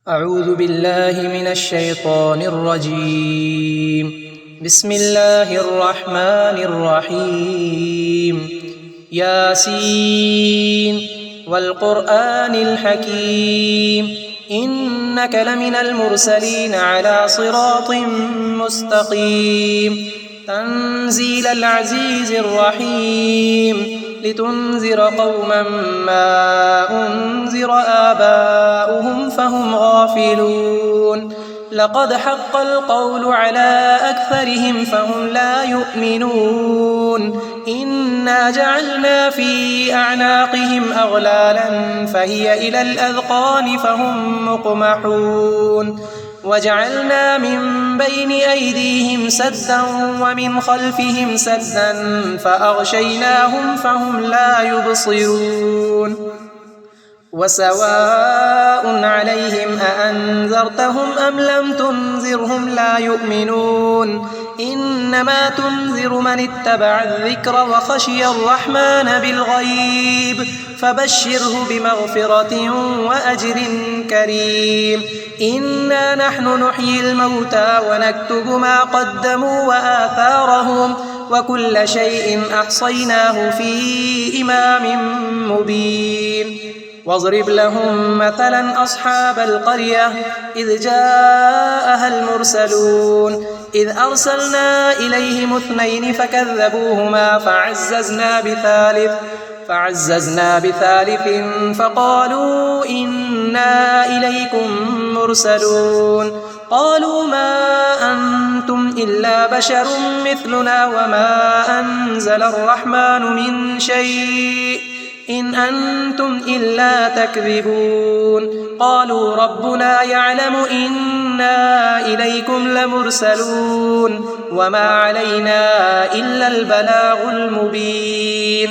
أعوذ بالله من الشيطان الرجيم. بسم الله الرحمن الرحيم. ياسين والقرآن الحكيم إنك لمن المرسلين على صراط مستقيم تنزيل العزيز الرحيم لتنذر قوما ما أنذر آباؤهم فهم غافلون لقد حق القول على أكثرهم فهم لا يؤمنون إنا جعلنا في أعناقهم أغلالا فهي إلى الأذقان فهم مقمحون وجعلنا من بين أيديهم سدا ومن خلفهم سدا فأغشيناهم فهم لا يبصرون وسواء عليهم أأنذرتهم أم لم تنذرهم لا يؤمنون إنما تنذر من اتبع الذكر وخشي الرحمن بالغيب فبشره بمغفرة وأجر كريم إنا نحن نحيي الموتى ونكتب ما قدموا وآثارهم وكل شيء أحصيناه في إمام مبين واضرب لهم مثلا أصحاب القرية إذ جاءها المرسلون إذ أرسلنا إليهم 2 فكذبوهما فعززنا بثالث فقالوا إنا إليكم مرسلون قالوا ما أنتم إلا بشر مثلنا وما أنزل الرحمن من شيء إن أنتم إلا تكذبون قالوا ربنا يعلم إنا إليكم لمرسلون وما علينا إلا البلاغ المبين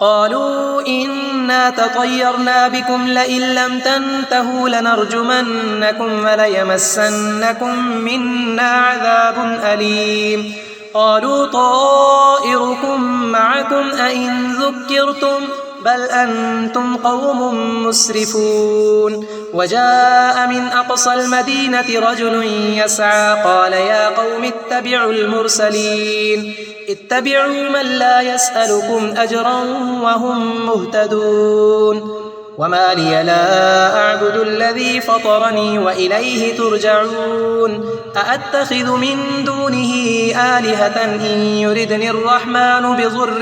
قالوا إنا تطيرنا بكم لئن لم تنتهوا لنرجمنكم وليمسنكم منا عذاب أليم قالوا طائركم معكم أئن ذكرتم بل أنتم قوم مسرفون وجاء من أقصى المدينة رجل يسعى قال يا قوم اتبعوا المرسلين اتبعوا من لا يسألكم أجرا وهم مهتدون وما لي لا أعبد الذي فطرني وإليه ترجعون أأتخذ من دونه آلهة إن يردني الرحمن بضر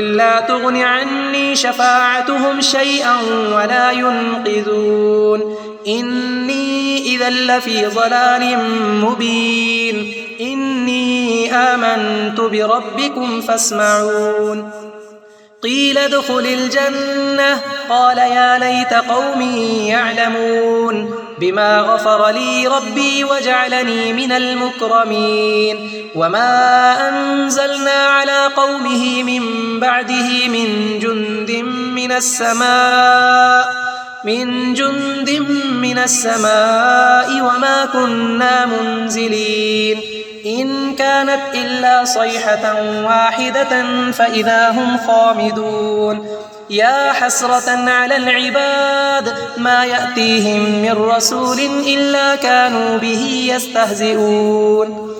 لا تغن عني شفاعتهم شيئا ولا ينقذون إني إذا لفي ضلال مبين إني آمنت بربكم فاسمعون قيل ادخل الجنة قال يا ليت قومي يعلمون بما غفر لي ربي وجعلني من المكرمين وما أنزلنا على قومه من بعده من جند من السماء وما كنا منزلين إن كانت إلا صيحة واحدة فإذا هم خامدون يا حسرة على العباد ما يأتيهم من رسول إلا كانوا به يستهزئون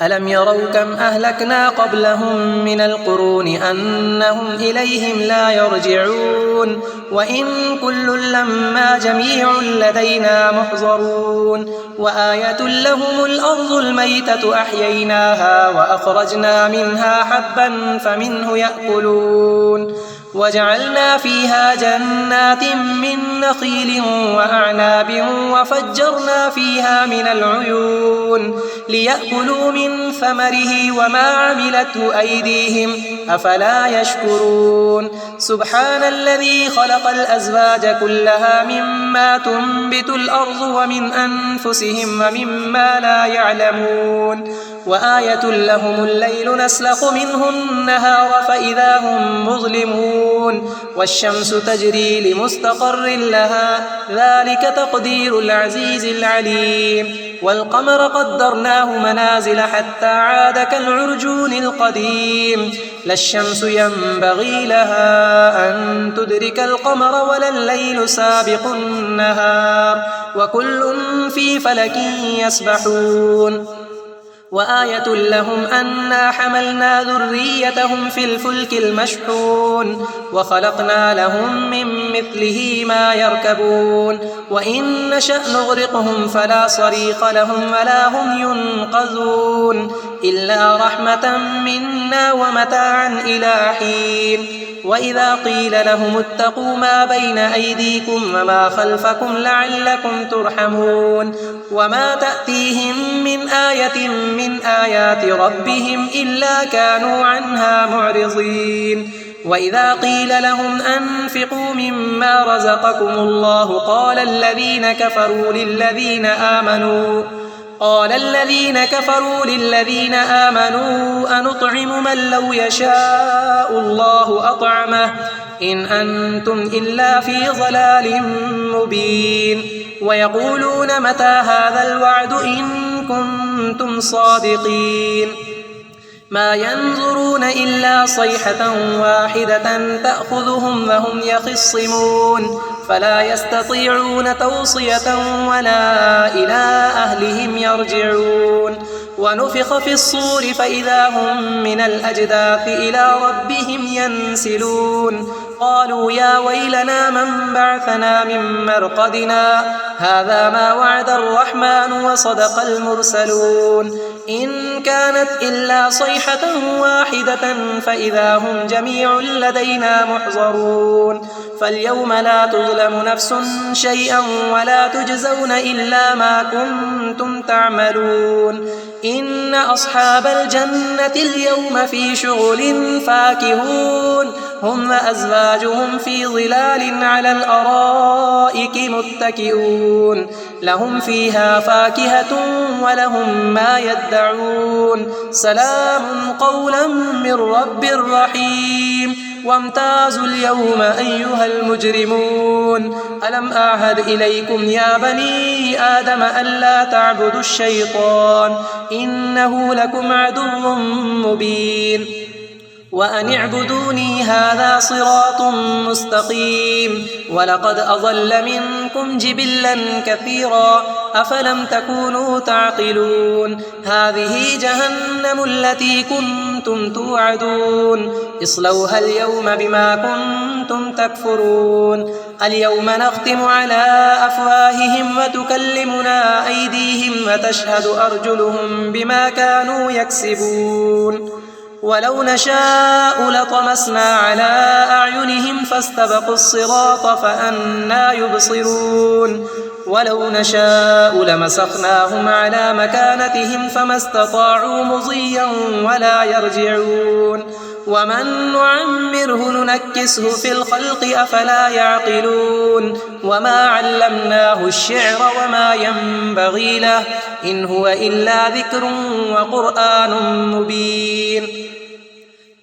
ألم يروا كم أهلكنا قبلهم من القرون أنهم إليهم لا يرجعون وإن كل لما جميع لدينا محضرون وآية لهم الأرض الميتة أحييناها وأخرجنا منها حبا فمنه يأكلون وجعلنا فيها جنات من نخيل وأعناب وفجرنا فيها من العيون ليأكلوا من ثمره وما عملته أيديهم أفلا يشكرون سبحان الذي خلق الأزواج كلها مما تنبت الأرض ومن أنفسهم ومما لا يعلمون وآية لهم الليل نسلخ منه النهار فإذا هم مظلمون والشمس تجري لمستقر لها ذلك تقدير العزيز العليم والقمر قدرناه منازل حتى عاد كالعرجون القديم لا الشمس ينبغي لها أن تدرك القمر ولا الليل سابق النهار وكل في فلك يسبحون وآية لهم أنا حملنا ذريتهم في الفلك المشحون وخلقنا لهم من مثله ما يركبون وإن نشأ نغرقهم فلا صريخ لهم ولا هم ينقذون إلا رحمة منا ومتاعا إلى حين وإذا قيل لهم اتقوا ما بين أيديكم وما خلفكم لعلكم ترحمون وما تأتيهم من آية من آيات ربهم إلا كانوا عنها معرضين وإذا قيل لهم أنفقوا مما رزقكم الله قال الذين كفروا للذين آمنوا أنطعم من لو يشاء الله أطعمه إن أنتم إلا في ضلال مبين ويقولون متى هذا الوعد إن كنتم صادقين ما ينظرون إلا صيحة واحدة تأخذهم وهم يخصمون فلا يستطيعون توصية ولا إلى أهلهم يرجعون ونفخ في الصور فإذا هم من الأجداث إلى ربهم ينسلون قالوا يا ويلنا من بعثنا من مرقدنا هذا ما وعد الرحمن وصدق المرسلون إن كانت إلا صيحة واحدة فإذا هم جميع لدينا محضرون فاليوم لا تظلم نفس شيئا ولا تجزون إلا ما كنتم تعملون إن أصحاب الجنة اليوم في شغل فاكهون هم وأزواجهم في ظلال على الأرائك متكئون لهم فيها فاكهة ولهم ما يدعون سلام قولا من رب رحيم وامتازوا اليوم أيها المجرمون ألم أعهد إليكم يا بني آدم ألا تعبدوا الشيطان إنه لكم عدو مبين وأن اعبدوني هذا صراط مستقيم ولقد أضل منكم جبلا كثيرا أفلم تكونوا تعقلون هذه جهنم التي كنتم توعدون اصلوها اليوم بما كنتم تكفرون اليوم نختم على أفواههم وتكلمنا أيديهم وتشهد أرجلهم بما كانوا يكسبون ولو نشاء لطمسنا على أعينهم فاستبقوا الصراط فأنى يبصرون ولو نشاء لمسخناهم على مكانتهم فما استطاعوا مضيا ولا يرجعون ومن نعمره ننكسه في الخلق أفلا يعقلون وما علمناه الشعر وما ينبغي له إن هو إلا ذكر وقرآن مبين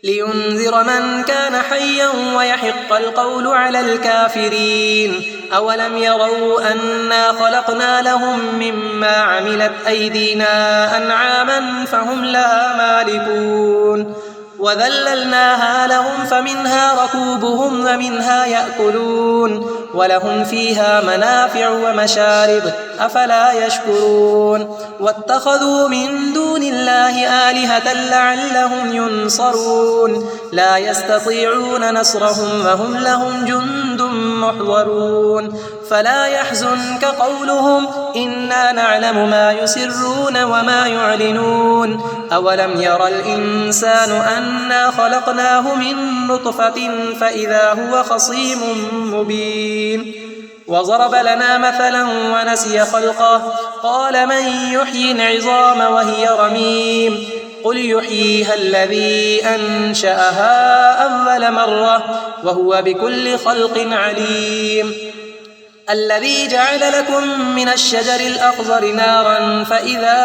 لينذر من كان حيا ويحق القول على الكافرين أولم يروا أنا خلقنا لهم مما عملت أيدينا أنعاما فهم لها مالكون وذللناها لهم فمنها ركوبهم ومنها يأكلون ولهم فيها منافع ومشارب أفلا يشكرون واتخذوا من دون الله آلهة لعلهم ينصرون لا يستطيعون نصرهم وهم لهم جند محضرون فلا يحزنك قولهم إنا نعلم ما يسرون وما يعلنون أولم ير الإنسان أنا خلقناه من نطفة فإذا هو خصيم مبين وضرب لنا مثلا ونسي خلقه قال من يحيي العظام وهي رميم قل يحييها الذي أنشأها أول مرة وهو بكل خلق عليم الذي جعل لكم من الشجر الأخضر نارا فإذا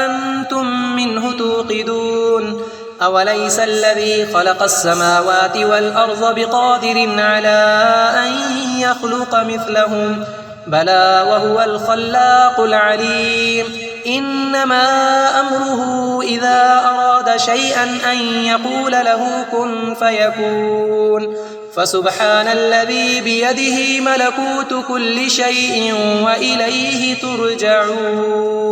أنتم منه توقدون أوليس الذي خلق السماوات والأرض بقادر على أن يخلق مثلهم بلى وهو الخلاق العليم إنما أمره إذا أراد شيئا أن يقول له كن فيكون فسبحان الذي بيده ملكوت كل شيء وإليه ترجعون